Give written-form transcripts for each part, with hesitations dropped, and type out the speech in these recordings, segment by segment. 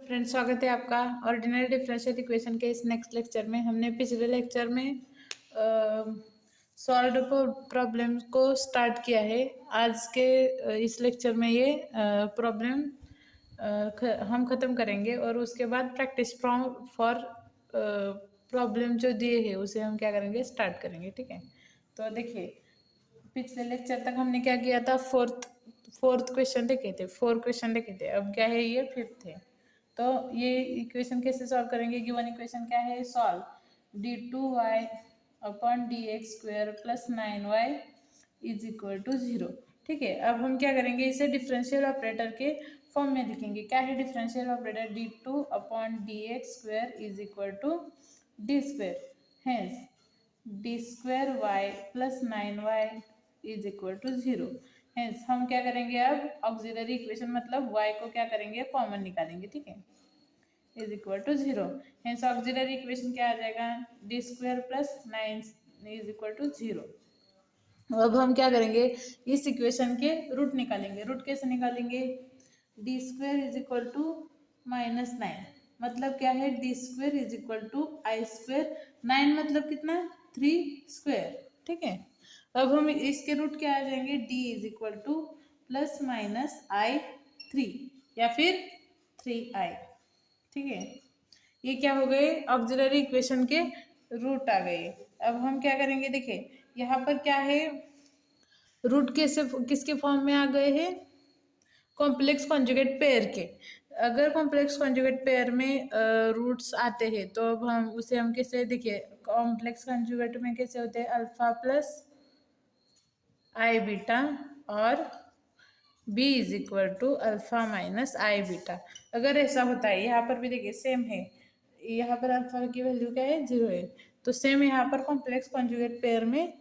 Friends, स्वागत है आपका ऑर्डिनरी डिफरेंशियल इक्वेशन के इस नेक्स्ट लेक्चर में। हमने पिछले लेक्चर में सॉल्व प्रॉब्लम को स्टार्ट किया है। आज के इस लेक्चर में ये प्रॉब्लम हम ख़त्म करेंगे और उसके बाद प्रैक्टिस फॉर प्रॉब्लम जो दिए है उसे हम क्या करेंगे, स्टार्ट करेंगे। ठीक है, तो देखिए पिछले लेक्चर तक हमने क्या किया था, फोर्थ क्वेश्चन देखे थे, 4 क्वेश्चन देखे थे। अब क्या है, ये 5th है। तो ये इक्वेशन कैसे सॉल्व करेंगे? गिवन इक्वेशन क्या है, solve d2y upon dx² plus 9y is equal to 0। ठीक है, अब हम क्या करेंगे, इसे डिफरेंशियल ऑपरेटर के फॉर्म में लिखेंगे। क्या है differential operator? d2 upon dx² is equal to d², hence d²y plus 9y is equal to 0। Hence हम क्या करेंगे, अब ऑक्सिलरी इक्वेशन मतलब y को क्या करेंगे, कॉमन निकालेंगे। ठीक है, is equal to 0। Hence auxiliary equation क्या आ जाएगा, d² plus 9 is equal to 0। अब हम क्या करेंगे, इस इक्वेशन के रूट निकालेंगे। रूट कैसे निकालेंगे? d² इज इक्वल टू -9 मतलब क्या है, d² is equal to i²। 9 मतलब कितना, 3²। ठीक है, अब हम इसके रूट क्या आ जाएंगे, d is equal to plus minus i3 या फिर 3i। ठीक है, ये क्या हो गए, ऑक्सिलरी इक्वेशन के रूट आ गए। अब हम क्या करेंगे, देखिए यहाँ पर क्या है, रूट कैसे किसके फॉर्म में आ गए हैं, कॉम्प्लेक्स कॉन्जुगेट पेयर के। अगर कॉम्प्लेक्स कॉन्जुगेट पेयर में रूट्स आते हैं तो अब हम कैसे, देखिए कॉम्प्लेक्स कॉन्जुगेट में कैसे होते हैं, अल्फा प्लस आई बीटा और b is equal to alpha minus i beta. अगर ऐसा होता है, यहाँ पर भी देखिए सेम है, यहाँ पर अल्फा की वैल्यू क्या है, 0 है, तो सेम यहाँ पर कॉम्प्लेक्स कॉन्जुगेट पेयर में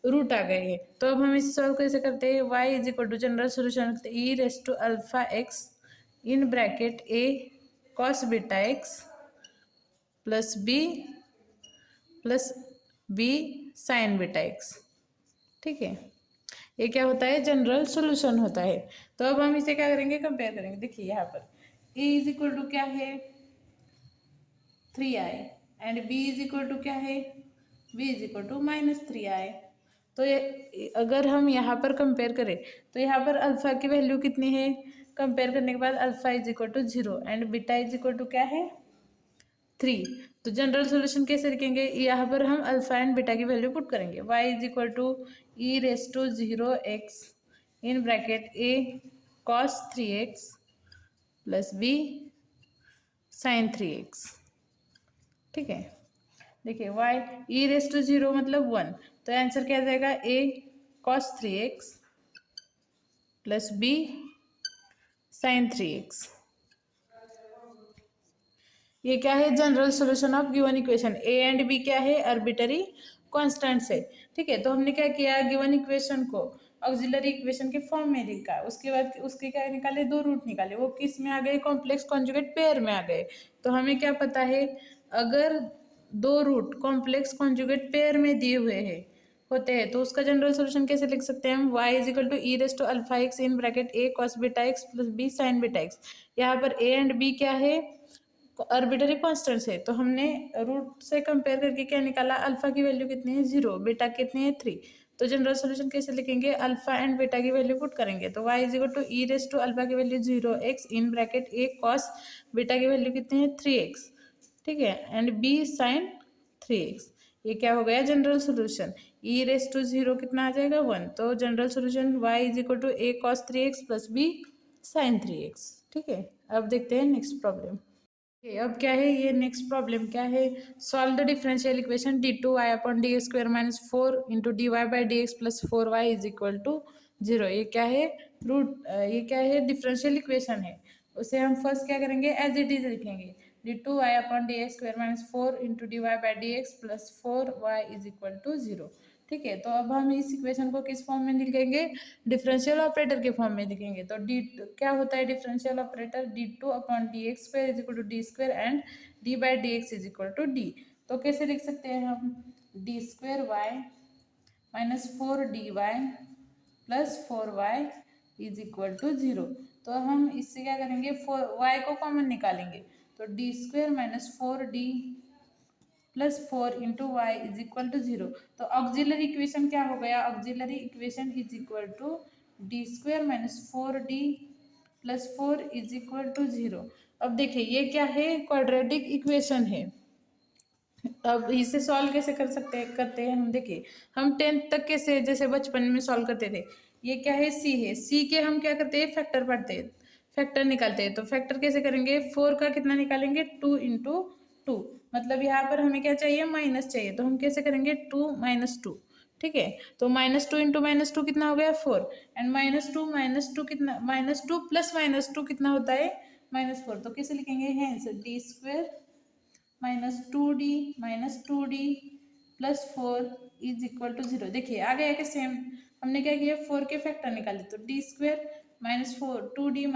रूट आ गए हैं। तो अब हम इसे सॉल्व कैसे करते हैं, y is equal to general solution रखते हैं, e raise to alpha x in bracket a cos beta x plus b sine beta x. ठीक है, ये क्या होता है, जनरल सॉल्यूशन होता है। तो अब हम इसे क्या करेंगे, कंपेयर करेंगे। देखिए यहाँ पर a इज इक्वल टू क्या है, 3i and b is equal to क्या है, b is equal to -3i। तो ये अगर हम यहाँ पर कंपेयर करें तो यहाँ पर अल्फा की वैल्यू कितनी है, कंपेयर करने के बाद alpha is equal to 0 and beta is equal to क्या है, 3। तो जनरल सॉल्यूशन कैसे लिखेंगे, यहाँ पर हम अल्फा एंड बीटा की वैल्यू पुट करेंगे। y is equal to e raise to 0x in bracket a cos 3x plus b sine 3x। ठीक है, देखिए y ई रेस टू 0 मतलब 1, तो आंसर क्या आ जाएगा, a cos 3x plus b sine 3x। ये क्या है, general solution of given equation. A and b क्या है, आर्बिटरी कॉन्स्टेंट्स है। ठीक है, तो हमने क्या किया, गिवन इक्वेशन को ऑक्सिलरी इक्वेशन के फॉर्म में लिखा, उसके बाद उसके क्या निकाले, 2 रूट निकाले। वो किस में आ गए, कॉम्प्लेक्स कॉन्जुगेट पेयर में आ गए। तो हमें क्या पता है, अगर 2 रूट कॉम्प्लेक्स कॉन्जुगेट पेयर में दिए हुए हैं होते हैं तो उसका जनरल सॉल्यूशन कैसे लिख सकते हैं हम, y is equal to e raise to alpha x in bracket a cos beta x plus b sine beta x. यहाँ पर a एंड b क्या है, आर्बिटरी कॉन्स्टेंट्स है। तो हमने रूट से कंपेयर करके क्या निकाला, अल्फा की वैल्यू कितनी है, 0, बीटा कितनी है, 3। तो जनरल सॉल्यूशन कैसे लिखेंगे, अल्फा एंड बीटा की वैल्यू पुट करेंगे। तो y is equal to e raise to alpha की value 0x in bracket a cos beta की वैल्यू कितनी है, 3x। ठीक है, एंड b साइन 3x। ये क्या हो गया, general solution. E raise to 0 कितना आ जाएगा, 1। तो general solution y is equal to a cos 3x plus b sine 3x। ठीक है, अब देखते हैं नेक्स्ट प्रॉब्लम। अब क्या है, ये नेक्स्ट प्रॉब्लम क्या है, solve the differential equation d2y upon dx² minus 4 into dy by dx plus 4y is equal to 0। ये क्या है, ये क्या है, डिफरेंशियल इक्वेशन है। उसे हम फर्स्ट क्या करेंगे, एज इट इज लिखेंगे, d2y upon dx² minus 4 into dy by dx plus 4y is equal to 0। ठीक है, तो अब हम इस इक्वेशन को किस फॉर्म में लिखेंगे, डिफरेंशियल ऑपरेटर के फॉर्म में लिखेंगे। तो डी क्या होता है differential operator, d2 upon dx² is equal to d² and d by dx is equal to d। तो कैसे लिख सकते हैं हम, d² minus 4dy plus 4y is equal to 0। तो हम इससे क्या करेंगे, y को कॉमन निकालेंगे, तो D square minus 4d plus 4 × y = 0। तो ऑक्सिलरी इक्वेशन क्या हो गया, auxiliary equation is equal to D square minus 4d plus 4 = 0। अब देखिए ये क्या है, क्वाड्रेटिक इक्वेशन है। अब इसे सॉल्व कैसे कर सकते हैं, करते हैं हम, देखिए हम 10th तक के से जैसे बचपन में सॉल्व करते थे। ये क्या है, सी है, सी के हम क्या करते हैं, फैक्टर पढ़ते हैं, फैक्टर निकालते हैं। तो फैक्टर कैसे करेंगे, 4 का कितना निकालेंगे, 2 × 2, मतलब यहाँ पर हमें क्या चाहिए, माइनस चाहिए, तो हम कैसे करेंगे, 2 - 2, ठीक है। तो -2 × -2 कितना हो गया, 4, एंड -2 कितना, -2 + -2 कितना होता है, -4। तो कैसे लिखेंगे, hence D square -2d plus 4 = 0। देखिए आ गया कि सेम, हमने क्या किया, 4 के फैक्टर निकाले, तो डी स्क्वेयर -4 2d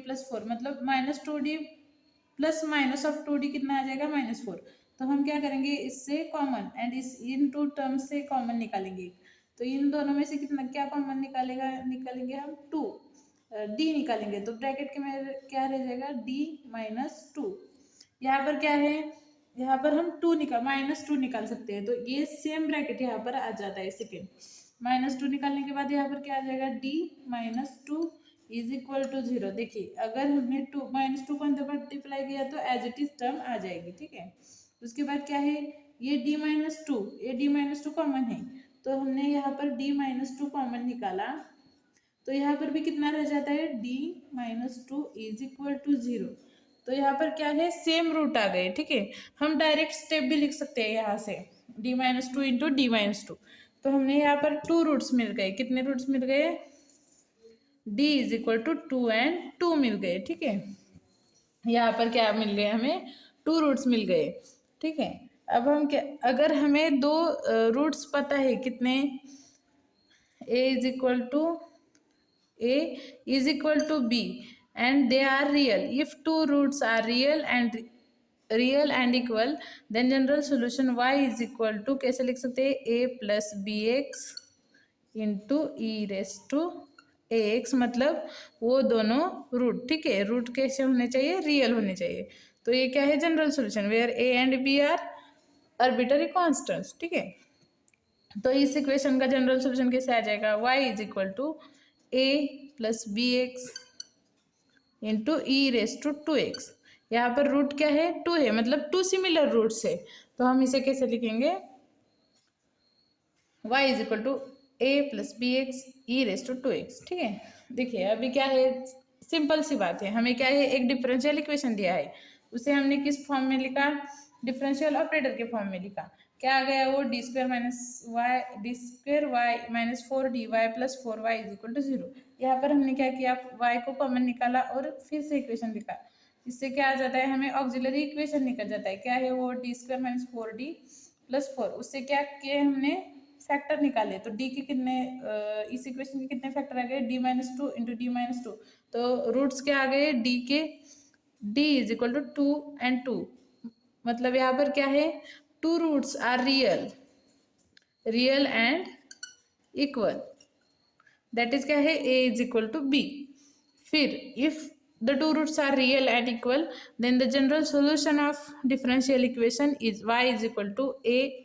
प्लस 4, मतलब -2d plus minus of 2d कितना आ जाएगा, -4। तो हम क्या करेंगे, इससे कॉमन एंड इस इन टू टर्म्स से कॉमन निकालेंगे। तो इन दोनों में से कितना क्या कॉमन निकालेंगे हम, 2 डी निकालेंगे, तो ब्रैकेट के में क्या रह जाएगा, d - 2। यहाँ पर क्या है, यहाँ पर हम -2 निकाल सकते हैं, तो ये सेम ब्रैकेट यहाँ पर आ जाता है सेकेंड। -2 निकालने के बाद यहाँ पर क्या आ जाएगा, d - 2 = 0। देखिए अगर हमने -2 को अंदर मल्टीप्लाई किया तो एज इट इज टर्म आ जाएगी, ठीक है। उसके बाद क्या है, ये d - 2 कॉमन है, तो हमने यहाँ पर d - 2 कॉमन निकाला, तो यहाँ पर भी कितना रह जाता है, d - 2 = 0। तो यहाँ पर क्या है, सेम रूट आ गए, ठीक है। हम डायरेक्ट स्टेप भी लिख सकते हैं यहाँ से, d - 2 × d - 2। तो हमने यहाँ पर 2 रूट्स मिल गए, कितने रूट्स मिल गए, d = 2 एंड 2 मिल गए, ठीक है। यहाँ पर क्या मिल गए, हमें 2 रूट्स मिल गए, ठीक है। अब हम क्या, अगर हमें 2 रूट्स पता है कितने, a = b and they are real. If 2 roots are real and equal, then general solution y = कैसे लिख सकते हैं, a + bx × e⁻ax, मतलब वो दोनों रूट, ठीक है, रूट कैसे होने चाहिए, रियल होने चाहिए। तो ये क्या है, general solution where a and b are arbitrary constants, ठीक है। तो इस इक्वेशन का जनरल सोल्यूशन कैसे आ जाएगा, y = a + bx × e⁻²x। यहाँ पर रूट क्या है, 2 है, मतलब 2 सिमिलर रूट्स है, तो हम इसे कैसे लिखेंगे, y = a + bx e⁻²x, ठीक है। देखिए अभी क्या है, सिंपल सी बात है, हमें क्या है, एक डिफरेंशियल इक्वेशन दिया है, उसे हमने किस फॉर्म में लिखा, डिफरेंशियल ऑपरेटर के फॉर्म में लिखा। क्या आ गया वो, d² - y - 4dy + 4y = 0। यहाँ पर हमने क्या किया, y को कॉमन निकाला और फिर से इक्वेशन लिखा। इससे क्या आ जाता है, हमें ऑक्सिलरी इक्वेशन निकल जाता है, क्या है वो, d² - 4d + 4। उससे क्या किए हमने, फैक्टर निकाले, तो d के कितने, इस इक्वेशन के कितने फैक्टर आ गए, d - 2 × d - 2। तो रूट्स क्या आ गए, d के, d = 2 and 2, मतलब यहाँ पर क्या है, 2 roots are real and equal, that is क्या है, a = b। फिर if the 2 roots are real and equal, then the general solution of differential equation is y = a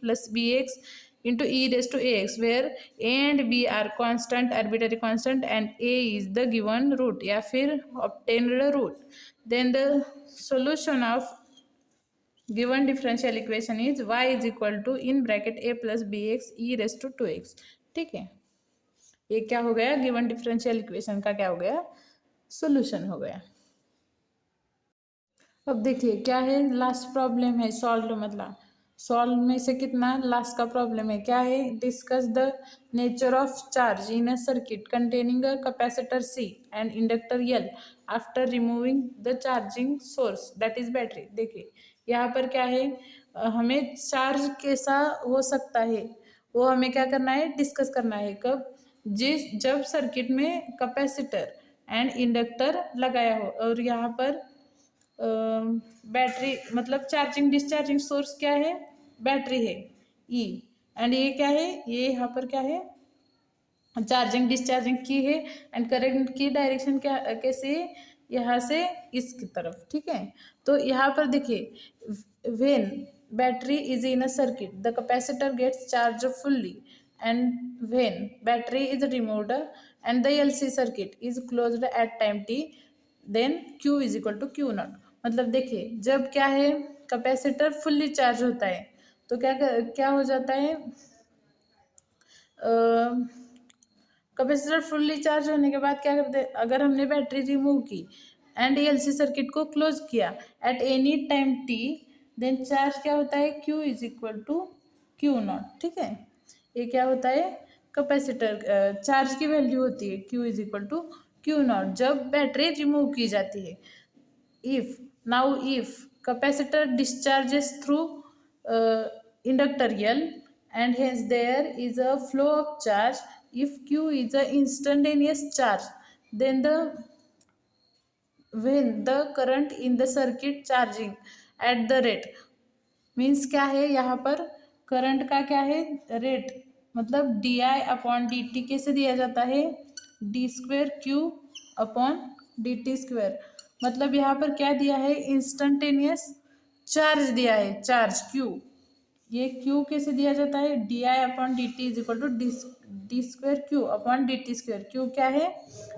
+ bx × e⁻ax, where a and b are constant, arbitrary constant, and a is the given root या फिर obtained root. Then the solution of given differential equation is y = in bracket a + bx e⁻²x, ठीक है। ये क्या हो गया, given differential equation का क्या हो गया, सोल्यूशन हो गया। अब देखिए क्या है, लास्ट प्रॉब्लम है सॉल्व, मतलब सॉल्व में से कितना, लास्ट का प्रॉब्लम है, क्या है, discuss the nature of charge in a circuit containing a capacitor C and inductor L after removing the charging source that is battery. देखिए यहाँ पर क्या है, हमें चार्ज कैसा हो सकता है वो हमें क्या करना है, डिस्कस करना है। कब, जब सर्किट में कैपेसिटर एंड इंडक्टर लगाया हो और यहाँ पर बैटरी, मतलब चार्जिंग डिस्चार्जिंग सोर्स क्या है, बैटरी है E, एंड ये क्या है, ये यहाँ पर क्या है, चार्जिंग डिस्चार्जिंग की है, एंड करंट की डायरेक्शन क्या कैसे है, यहाँ से इसकी तरफ, ठीक है। तो यहाँ पर देखिए, when battery is in a circuit the capacitor gets charge fully, and when battery is removed and the LC circuit is closed at time t, then Q is equal to Q not. मतलब देखिए, जब क्या है, capacitor fully charge होता है तो क्या हो जाता है, कैपेसिटर फुल्ली चार्ज होने के बाद क्या करते हैं, अगर हमने बैटरी रिमूव की एंड एलसी सर्किट को क्लोज किया at any time t, then charge क्या होता है, Q is equal to Q not, ठीक है। ये क्या होता है, कैपेसिटर चार्ज की वैल्यू होती है Q is equal to Q not जब बैटरी रिमूव की जाती है। if capacitor discharges through inductor L, and hence there is a flow of charge, if Q is a instantaneous charge, then when the current in the circuit charging at the rate, means क्या है यहाँ पर, current का क्या है, rate, मतलब di/dt कैसे दिया जाता है, d²Q अपॉन dt²। मतलब यहाँ पर क्या दिया है, इंस्टंटेनियस चार्ज दिया है, चार्ज Q। ये Q कैसे दिया जाता है, di/dt is equal to d²Q upon dt²। Q क्या है,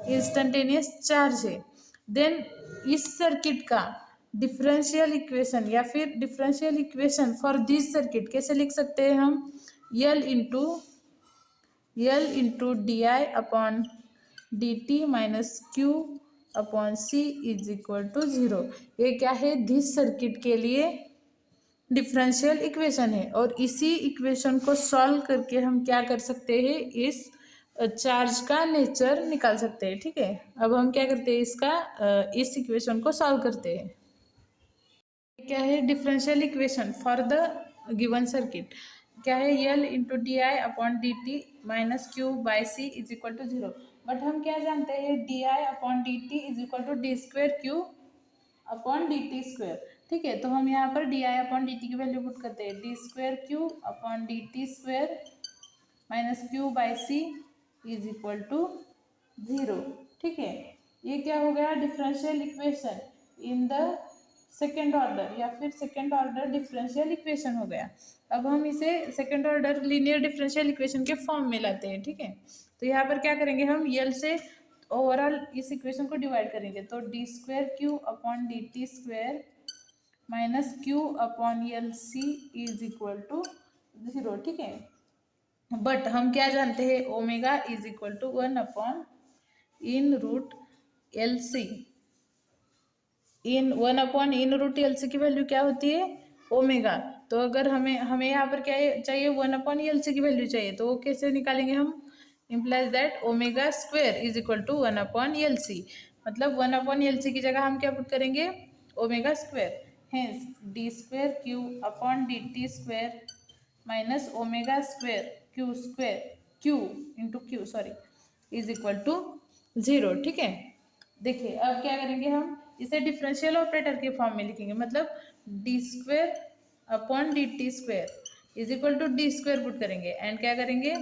इंस्टंटेनियस चार्ज है। देन इस सर्किट का डिफरेंशियल इक्वेशन या फिर differential equation for this circuit कैसे लिख सकते हैं हम, L into di/dt minus Q upon C is equal to 0। ये क्या है, दिस सर्किट के लिए डिफरेंशियल इक्वेशन है, और इसी इक्वेशन को सॉल्व करके हम क्या कर सकते हैं, इस चार्ज का नेचर निकाल सकते हैं, ठीक है। अब हम क्या करते हैं, इस इक्वेशन को सॉल्व करते हैं। क्या है, differential equation for the given circuit क्या है, L/di/dt minus Q by C is equal to 0। But हम क्या जानते हैं, di/dt is equal to d²Q upon dt², ठीक है। तो हम यहाँ पर di/dt की वैल्यू पुट करते हैं, d²Q upon dt² minus Q by C is equal to 0, ठीक है। ये क्या हो गया, differential equation in the second order, या फिर सेकेंड ऑर्डर डिफरेंशियल इक्वेशन हो गया। अब हम इसे second order linear differential equation के फॉर्म में लाते हैं, ठीक है। तो यहाँ पर क्या करेंगे, हम यल से ओवरऑल इस इक्वेशन को डिवाइड करेंगे, तो d²Q upon dt² minus Q upon L C is equal to 0, ठीक है। बट हम क्या जानते हैं, omega is equal to 1 upon in root L C, in 1 upon in root L C की वैल्यू क्या होती है, ओमेगा। तो अगर हमें यहाँ पर क्या चाहिए, 1 अपॉन एल सी की वैल्यू चाहिए, तो वो कैसे निकालेंगे हम, implies that omega square is equal to 1 upon L C. मतलब 1 अपॉन एल सी की जगह हम क्या पुट करेंगे, omega square, hence d²Q upon dt² minus omega square Q into Q sorry is equal to 0, ठीक है। देखिए अब क्या करेंगे, हम इसे डिफरेंशियल ऑपरेटर के फॉर्म में लिखेंगे, मतलब d² upon dt² is equal to d² put करेंगे, एंड क्या करेंगे,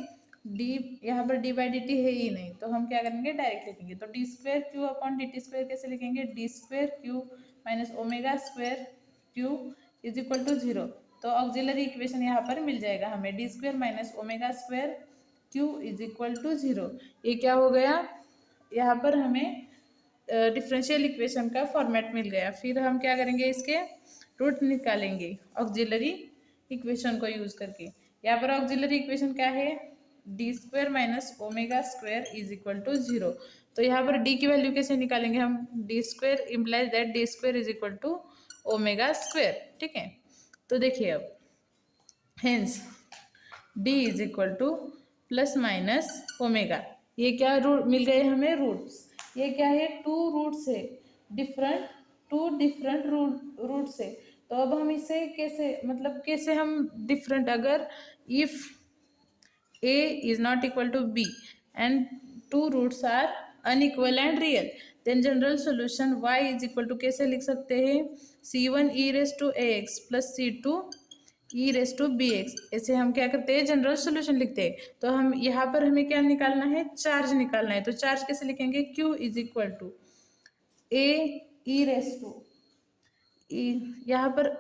d यहाँ पर d/dt है ही नहीं, तो हम क्या करेंगे, डायरेक्ट लिखेंगे। तो d²Q अपॉन dt² कैसे लिखेंगे, d²Q minus omega square Q is equal to 0। तो ऑक्सिलरी इक्वेशन यहाँ पर मिल जाएगा हमें, d² minus omega square Q is equal to 0। ये क्या हो गया, यहाँ पर हमें डिफरेंशियल इक्वेशन का फॉर्मेट मिल गया। फिर हम क्या करेंगे, इसके रूट निकालेंगे ऑक्सिलरी इक्वेशन को यूज करके। यहाँ पर ऑक्सिलरी इक्वेशन क्या है, d² minus omega square is equal to 0। तो यहाँ पर d की वैल्यू कैसे निकालेंगे हम, d² implies that d² is equal to omega square, ठीक है। तो देखिए अब, hence d is equal to plus minus omega, ये क्या रूट मिल गए हमें, रूट्स। ये क्या है, टू डिफरेंट रूट से। तो अब हम इसे कैसे हम डिफरेंट, अगर if a is not equal to b and two roots are unequal and real, then general solution y is equal to कैसे लिख सकते हैं, c1 e raised to ax plus c2 e raise to b x. ऐसे हम क्या करते हैं, general solution लिखते हैं। तो हम यहाँ पर हमें क्या निकालना है, चार्ज निकालना है। तो चार्ज कैसे लिखेंगे, Q is equal to A e raise to e, यहाँ पर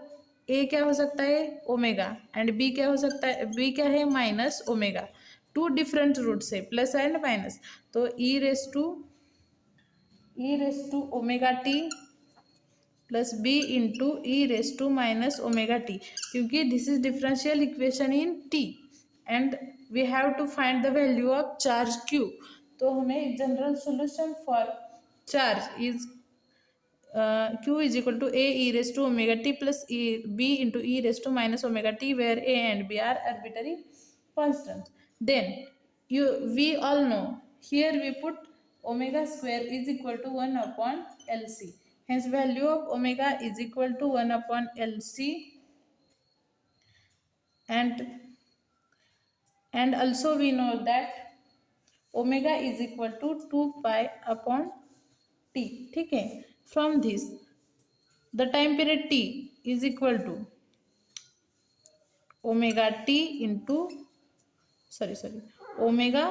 ए क्या हो सकता है, ओमेगा, एंड बी क्या हो सकता है, बी क्या है, minus omega. Two different roots है, प्लस एंड माइनस। तो e raise to omega t plus B into e raise to minus omega t, क्योंकि this is differential equation in t and we have to find the value of charge Q. तो हमें general solution for charge is q is equal to a e raised to omega t plus b into e raised to minus omega t, where a and b are arbitrary constants. Then we all know, here we put omega square is equal to 1 upon LC. Hence value of omega is equal to 1 upon LC, and also we know that omega is equal to 2 pi upon t. ठीक है, from this the time period t is equal to omega t into omega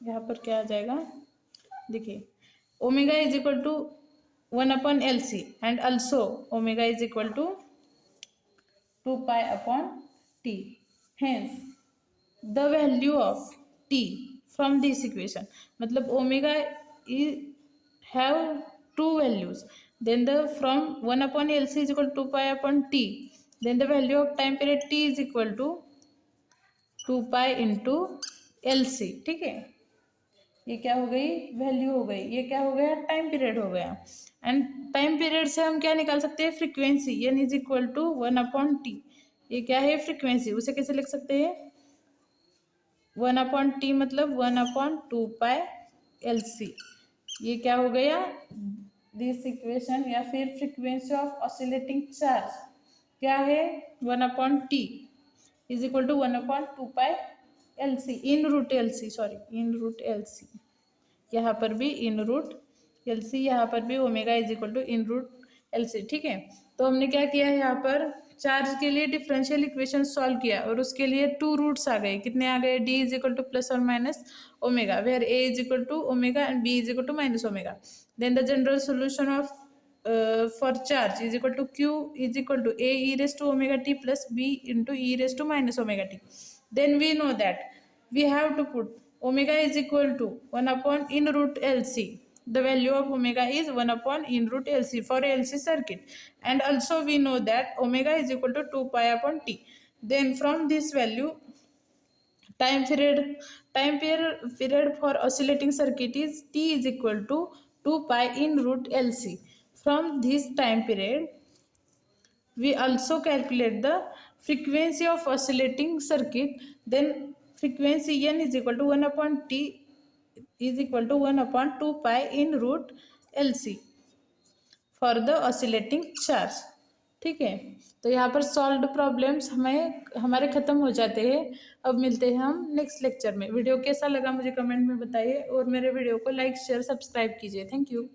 यहाँ पर क्या आ जाएगा, देखिए omega is equal to 1 upon LC and also omega is equal to 2 pi upon t. Hence the value of t from this equation, मतलब omega is have two values, then the from 1 upon LC is equal to 2 pi upon t, then the value of time period t is equal to 2 pi into LC. ठीक है, ये क्या हो गई, value हो गई। ये क्या हो गया, टाइम पीरियड हो गया। एंड टाइम पीरियड से हम क्या निकाल सकते हैं, frequency, n is equal to 1 upon T. ये क्या है, फ्रीक्वेंसी, उसे कैसे लिख सकते हैं, 1 अपॉन टी मतलब 1 अपॉन 2 पाई एल सी। ये क्या हो गया, दिस इक्वेशन, या फिर फ्रीक्वेंसी ऑफ ऑसिलेटिंग चार्ज क्या है, 1 upon T is equal to 1 upon 2 pi L C, in root L C, in root L C. यहाँ पर भी इन रूट एल सी, यहाँ पर भी omega is equal to in root L C. ठीक है, तो हमने क्या किया है, यहाँ पर चार्ज के लिए डिफरेंशियल इक्वेशन सॉल्व किया और उसके लिए टू रूट्स आ गए। कितने आ गए, D is equal to plus और minus omega, where A is equal to omega and B is equal to minus omega. Then the general solution of for charge is equal to q is equal to a e raised to omega t plus b into e raised to minus omega t. Then we know that we have to put omega is equal to 1 upon in root LC. The value of omega is 1 upon in root LC for LC circuit, and also we know that omega is equal to 2 pi upon t. Then from this value, time period for oscillating circuit is t is equal to 2 pi in root LC. From this time period, we also calculate the frequency of oscillating circuit. Then frequency n is equal to 1 upon t is equal to 1 upon 2 pi in root LC for the oscillating charge. ठीक है, तो यहाँ पर solved problems हमारे ख़त्म हो जाते हैं। अब मिलते हैं हम नेक्स्ट लेक्चर में। वीडियो कैसा लगा मुझे कमेंट में बताइए और मेरे वीडियो को लाइक शेयर सब्सक्राइब कीजिए। Thank you.